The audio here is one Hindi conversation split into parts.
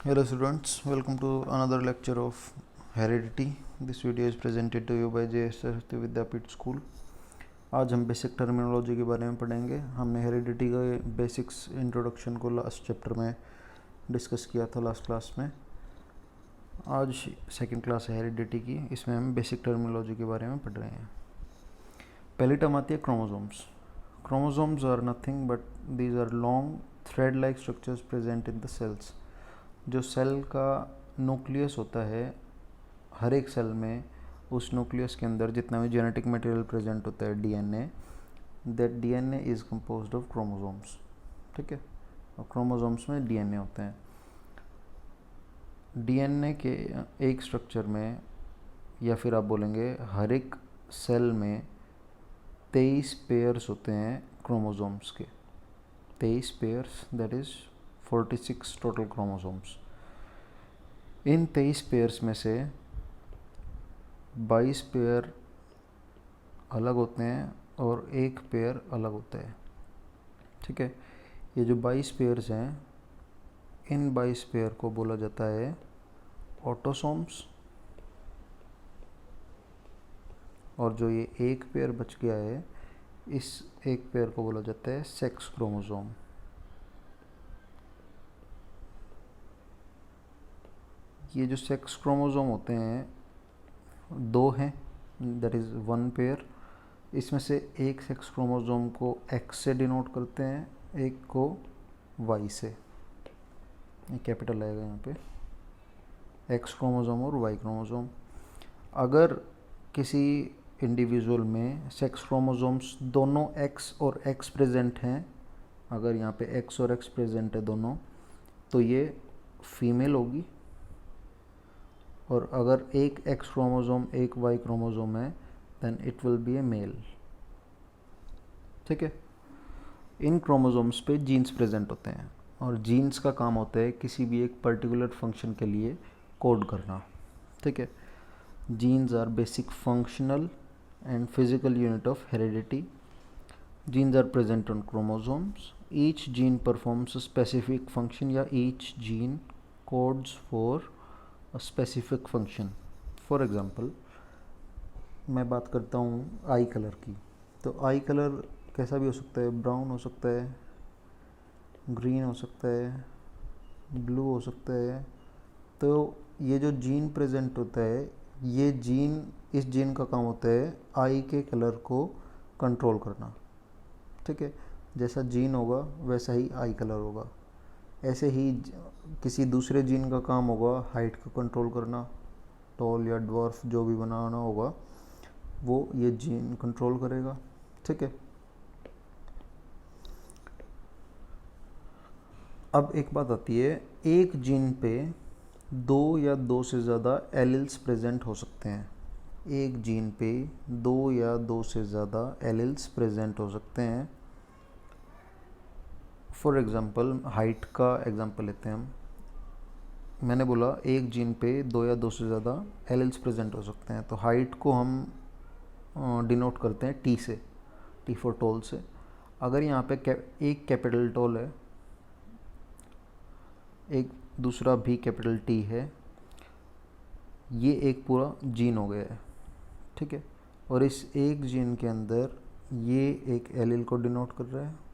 Hello students, welcome to another lecture of heredity. This video is presented to you by JS Saraswati Vidyapit School. आज हम बेसिक टर्मिनोलॉजी के बारे में पढ़ेंगे। हमने हेरिडिटी का बेसिक्स इंट्रोडक्शन को लास्ट चैप्टर में डिस्कस किया था लास्ट क्लास में। आज सेकंड क्लास है हेरिडिटी की, इसमें हम बेसिक टर्मिनोलॉजी के बारे में पढ़ रहे हैं। पहली टर्म आती है chromosomes. Chromosomes are nothing but these are long thread like structures present in the cells. जो सेल का न्यूक्लियस होता है, हर एक सेल में उस न्यूक्लियस के अंदर जितना भी जेनेटिक मटेरियल प्रेजेंट होता है DNA, that DNA is composed of chromosomes. ठीक है, और क्रोमोसोम्स में डीएनए होते हैं। डीएनए के एक स्ट्रक्चर में, या फिर आप बोलेंगे हर एक सेल में 23 पेयर्स होते हैं क्रोमोसोम्स के। 23 pairs, that is 46 total chromosomes. In 23 pairs में से 22 पेयर अलग होते हैं और एक पेयर अलग होता है। ठीक है, ये जो 22 पेयर्स हैं, इन 22 पेयर को बोला जाता है ऑटोसोम्स, और जो ये एक पेयर बच गया है, इस एक पेयर को बोला जाता है सेक्स क्रोमोसोम। ये जो सेक्स क्रोमोसोम होते हैं, दो हैं, दैट इज़ वन पेयर। इसमें से एक सेक्स क्रोमोसोम को एक्स से डिनोट करते हैं, एक को वाई से। ये कैपिटल आएगा यहाँ पे, एक्स क्रोमोसोम और वाई क्रोमोसोम। अगर किसी इंडिविजुअल में सेक्स क्रोमोसोम्स दोनों एक्स और एक्स प्रेजेंट हैं, अगर यहाँ पे एक्स और एक्स प्रेजेंट है दोनों, तो ये फीमेल होगी। और अगर एक एक्स क्रोमोसोम एक वाई क्रोमोसोम है, then it will be a male. ठीक है, इन क्रोमोसोम्स पे जीन्स प्रेजेंट होते हैं, और जीन्स का काम होता है किसी भी एक पर्टिकुलर फंक्शन के लिए कोड करना। ठीक है, genes are basic functional and physical unit of heredity. Genes are present on chromosomes. Each gene performs a specific function, या each gene codes for a specific function. For example, मैं बात करता हूँ आई कलर की, तो आई कलर कैसा भी हो सकता है, ब्राउन हो सकता है, ग्रीन हो सकता है, ब्लू हो सकता है। तो ये जो जीन प्रेजेंट होता है, ये जीन, इस जीन का काम होता है आई के कलर को कंट्रोल करना। ठीक है, जैसा जीन होगा वैसा ही आई कलर होगा। ऐसे ही किसी दूसरे जीन का काम होगा हाइट को कंट्रोल करना, टॉल या ड्वार्फ जो भी बनाना होगा वो ये जीन कंट्रोल करेगा। ठीक है, अब एक बात आती है, एक जीन पे दो या दो से ज़्यादा एलिल्स प्रेजेंट हो सकते हैं। एक जीन पे दो या दो से ज़्यादा एलिल्स प्रेजेंट हो सकते हैं। फॉर एग्ज़ाम्पल, हाइट का एग्ज़ाम्पल लेते हैं हम। मैंने बोला एक जीन पे दो या दो से ज़्यादा एलिल्स प्रेजेंट हो सकते हैं, तो हाइट को हम डिनोट करते हैं टी से, टी फॉर टॉल से। अगर यहाँ पे एक कैपिटल टॉल है, एक दूसरा भी कैपिटल टी है, ये एक पूरा जीन हो गया है। ठीक है, और इस एक जीन के अंदर ये एक एलिल को डिनोट कर रहा है,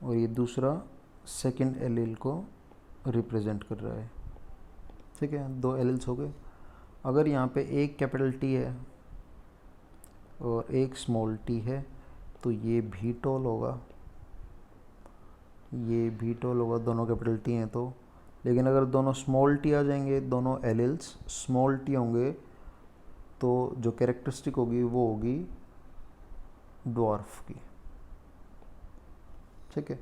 और ये दूसरा सेकंड एलिल को रिप्रेजेंट कर रहा है। ठीक है, दो एलिल्स हो गए। अगर यहाँ पे एक कैपिटल टी है और एक स्मॉल टी है, तो ये भी टॉल होगा, ये भी टॉल होगा, दोनों कैपिटल टी हैं तो। लेकिन अगर दोनों स्मॉल टी आ जाएंगे, दोनों एलिल्स स्मॉल टी होंगे, तो जो कैरेक्टरिस्टिक होगी वो होगी ड्वार्फ की। ठीक है,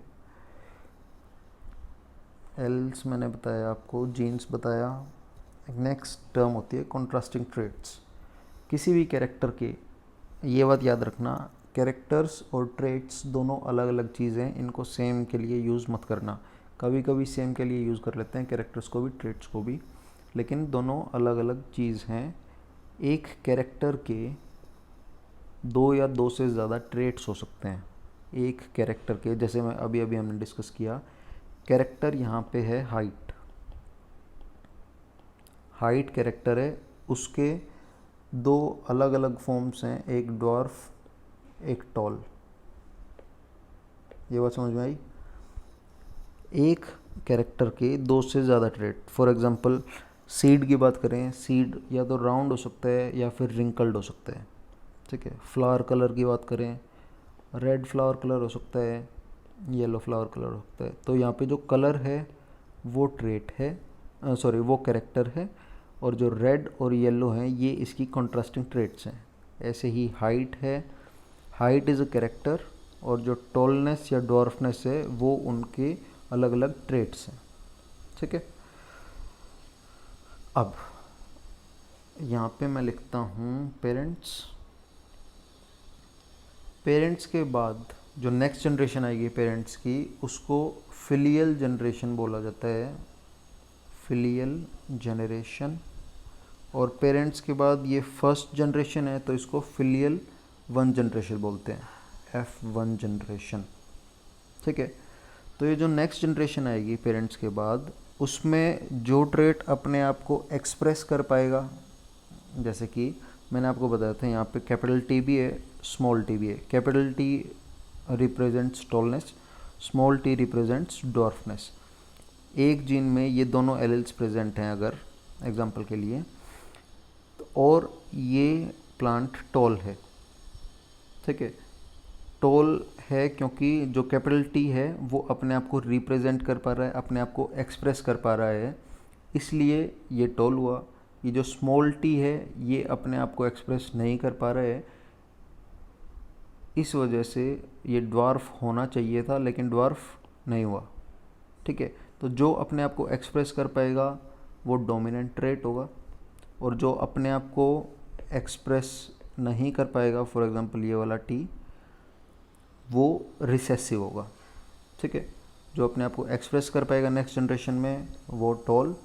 एलिल्स मैंने बताया आपको, जीन्स बताया। नेक्स्ट टर्म होती है कॉन्ट्रास्टिंग ट्रेट्स। किसी भी कैरेक्टर के, ये बात याद रखना, कैरेक्टर्स और ट्रेट्स दोनों अलग अलग चीज़ें, इनको सेम के लिए यूज़ मत करना। कभी कभी सेम के लिए यूज़ कर लेते हैं, कैरेक्टर्स को भी ट्रेट्स को भी, लेकिन दोनों अलग अलग चीज़ हैं। एक कैरेक्टर के दो या दो से ज़्यादा ट्रेट्स हो सकते हैं। एक कैरेक्टर के, जैसे मैं अभी अभी हमने डिस्कस किया, कैरेक्टर यहाँ पे है हाइट, हाइट कैरेक्टर है, उसके दो अलग अलग फॉर्म्स हैं, एक ड्वार्फ एक टॉल। ये बात समझ में आई? एक कैरेक्टर के दो से ज़्यादा ट्रेट। फॉर एग्जांपल सीड की बात करें, सीड या तो राउंड हो सकता है या फिर रिंकल्ड हो सकता है, ठीक है। फ्लावर कलर की बात करें, रेड फ्लावर कलर हो सकता है, येलो फ्लावर कलर हो सकता है। तो यहाँ पे जो कलर है वो ट्रेट है, सॉरी वो कैरेक्टर है, और जो रेड और येलो हैं ये इसकी कॉन्ट्रास्टिंग ट्रेट्स हैं। ऐसे ही हाइट है, हाइट इज़ अ कैरेक्टर, और जो टॉलनेस या डॉर्फनेस है वो उनके अलग अलग ट्रेट्स हैं, ठीक है। अब यहाँ पे मैं लिखता हूँ पेरेंट्स। पेरेंट्स के बाद जो नेक्स्ट जनरेशन आएगी पेरेंट्स की, उसको फिलियल जनरेशन बोला जाता है, फिलियल जनरेशन। और पेरेंट्स के बाद ये फर्स्ट जनरेशन है तो इसको फिलियल वन जनरेशन बोलते हैं, F1 जनरेशन, ठीक है। तो ये जो नेक्स्ट जनरेशन आएगी पेरेंट्स के बाद, उसमें जो ट्रेट अपने आप को एक्सप्रेस कर पाएगा, जैसे कि मैंने आपको बताया था यहाँ पे कैपिटल T भी है, स्मॉल t भी है। Capital T represents tallness, small t represents dwarfness. एक जीन में ये दोनों एलील्स प्रेजेंट हैं अगर एग्जांपल के लिए, और ये प्लांट टॉल है, ठीक है। टॉल है क्योंकि जो कैपिटल T है वो अपने आप को रिप्रेजेंट कर पा रहा है, अपने आप को एक्सप्रेस कर पा रहा है, इसलिए ये टॉल हुआ। ये जो स्मॉल t है ये अपने आप को एक्सप्रेस नहीं कर पा रहा है, इस वजह से ये ड्वार्फ होना चाहिए था लेकिन ड्वार्फ नहीं हुआ, ठीक है। तो जो अपने आप को एक्सप्रेस कर पाएगा वो डोमिनेंट ट्रेट होगा, और जो अपने आप को एक्सप्रेस नहीं कर पाएगा, फॉर एग्जांपल ये वाला t, वो रिसेसिव होगा, ठीक है। जो अपने आप को एक्सप्रेस कर पाएगा नेक्स्ट जनरेशन में वो टॉल,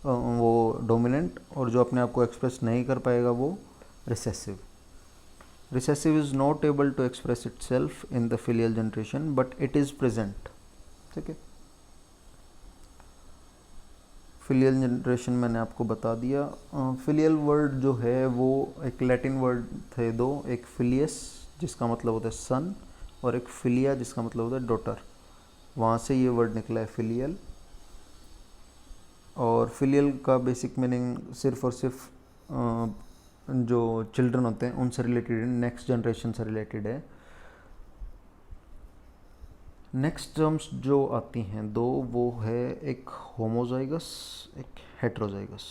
वो डोमिनेंट, और जो अपने आप को एक्सप्रेस नहीं कर पाएगा वो recessive. Recessive is not able to express itself in the filial generation but it is present, ठीक है। फिलियल जनरेशन मैंने आपको बता दिया। फिलियल वर्ड जो है वो एक लैटिन वर्ड थे दो, एक फिलियस जिसका मतलब होता है सन, और एक फिलिया जिसका मतलब होता है डॉटर। वहाँ से ये वर्ड निकला है फिलियल। और फिलियल का बेसिक मीनिंग सिर्फ और सिर्फ जो चिल्ड्रन होते हैं उनसे रिलेटेड है, नेक्स्ट जनरेशन से रिलेटेड है। नेक्स्ट टर्म्स जो आती हैं दो, वो है एक होमोजाइगस, एक हेट्रोजाइगस।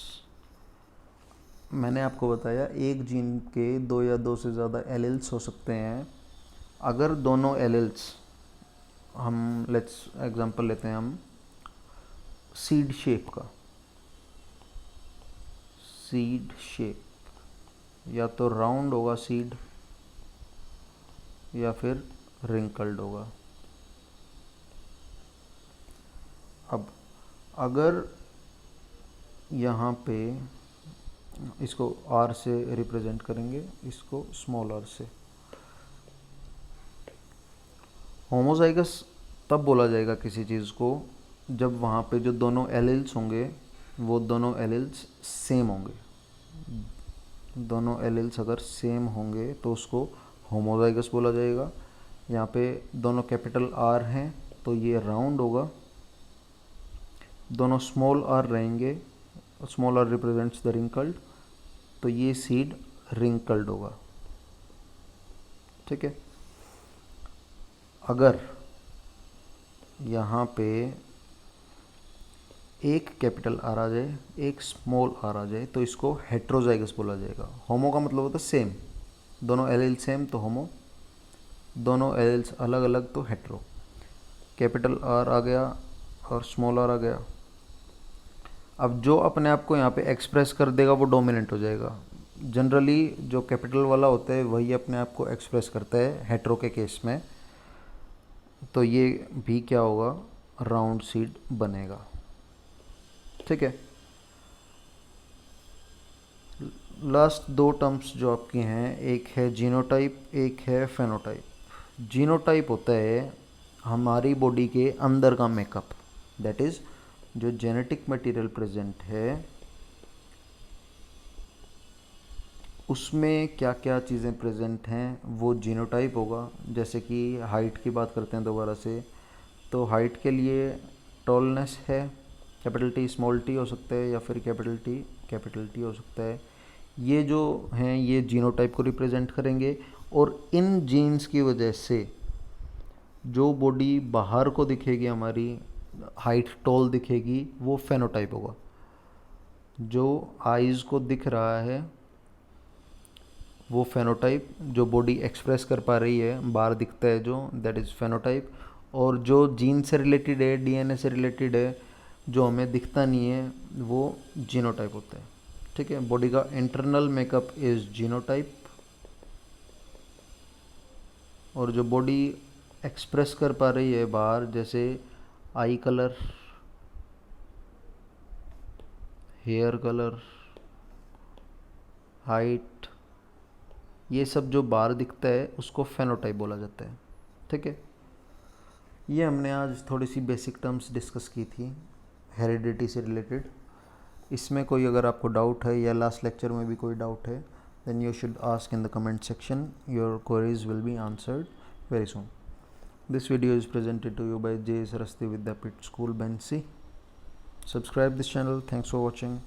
मैंने आपको बताया एक जीन के दो या दो से ज़्यादा एलील्स हो सकते हैं। अगर दोनों एलील्स, हम लेट्स एग्जांपल लेते हैं हम सीड शेप का, सीड शेप या तो राउंड होगा सीड या फिर रिंकल्ड होगा। अब अगर यहाँ पे इसको R से रिप्रेजेंट करेंगे, इसको स्मॉल r से, होमोजाइगस तब बोला जाएगा किसी चीज़ को जब वहाँ पे जो दोनों एलील्स होंगे वो दोनों एलील्स सेम होंगे। दोनों एलील्स अगर सेम होंगे तो उसको होमोजाइगस बोला जाएगा। यहाँ पे दोनों कैपिटल R हैं तो ये राउंड होगा, दोनों स्मॉल r रहेंगे, small r represents the wrinkled, तो ये सीड रिंकल्ड होगा, ठीक है। अगर यहाँ पे एक कैपिटल R आ जाए, एक स्मॉल r आ जाए, तो इसको हेट्रोजाइगस बोला जाएगा। होमो का मतलब होता है सेम, दोनों एलील सेम तो होमो, दोनों एलील्स अलग अलग तो हेट्रो। कैपिटल R आ गया और स्मॉल r आ गया। अब जो अपने आप को यहाँ पे एक्सप्रेस कर देगा वो डोमिनेंट हो जाएगा। जनरली जो कैपिटल वाला होता है वही अपने आप को एक्सप्रेस करता है हेट्रो के केस में, तो ये भी क्या होगा, राउंड सीड बनेगा, ठीक है। लास्ट दो टर्म्स जो आपकी हैं, एक है जीनोटाइप, एक है फेनोटाइप। जीनोटाइप होता है हमारी बॉडी के अंदर का मेकअप, दैट इज़ जो जेनेटिक मटेरियल प्रेजेंट है उसमें क्या क्या चीज़ें प्रेजेंट हैं वो जीनोटाइप होगा। जैसे कि हाइट की बात करते हैं दोबारा से, तो हाइट के लिए टॉलनेस है, कैपिटल टी स्मॉल टी हो सकता है, या फिर कैपिटल टी हो सकता है। ये जो हैं ये जीनोटाइप को रिप्रेजेंट करेंगे। और इन जीन्स की वजह से जो बॉडी बाहर को दिखेगी हमारी, हाइट टॉल दिखेगी, वो फेनोटाइप होगा। जो आइज़ को दिख रहा है वो फेनोटाइप, जो बॉडी एक्सप्रेस कर पा रही है बाहर दिखता है जो, दैट इज़ फेनोटाइप। और जो जीन से रिलेटेड है, डीएनए से रिलेटेड है, जो हमें दिखता नहीं है, वो जीनोटाइप होता है। ठीक है, बॉडी का इंटरनल मेकअप इज़ जीनोटाइप। और जो बॉडी एक्सप्रेस कर पा रही है बाहर, जैसे eye colour, hair colour, height, ये सब जो बाहर दिखता है उसको फेनोटाइप बोला जाता है। ठीक है, ये हमने आज थोड़ी सी बेसिक टर्म्स डिस्कस की थी हेरिडिटी से रिलेटेड। इसमें कोई अगर आपको डाउट है या लास्ट लेक्चर में भी कोई डाउट है, then you should ask in the comment section. Your queries will be answered very soon. This video is presented to you by J. Saraswati Vidyapit School, Bansi. Subscribe this channel. Thanks for watching.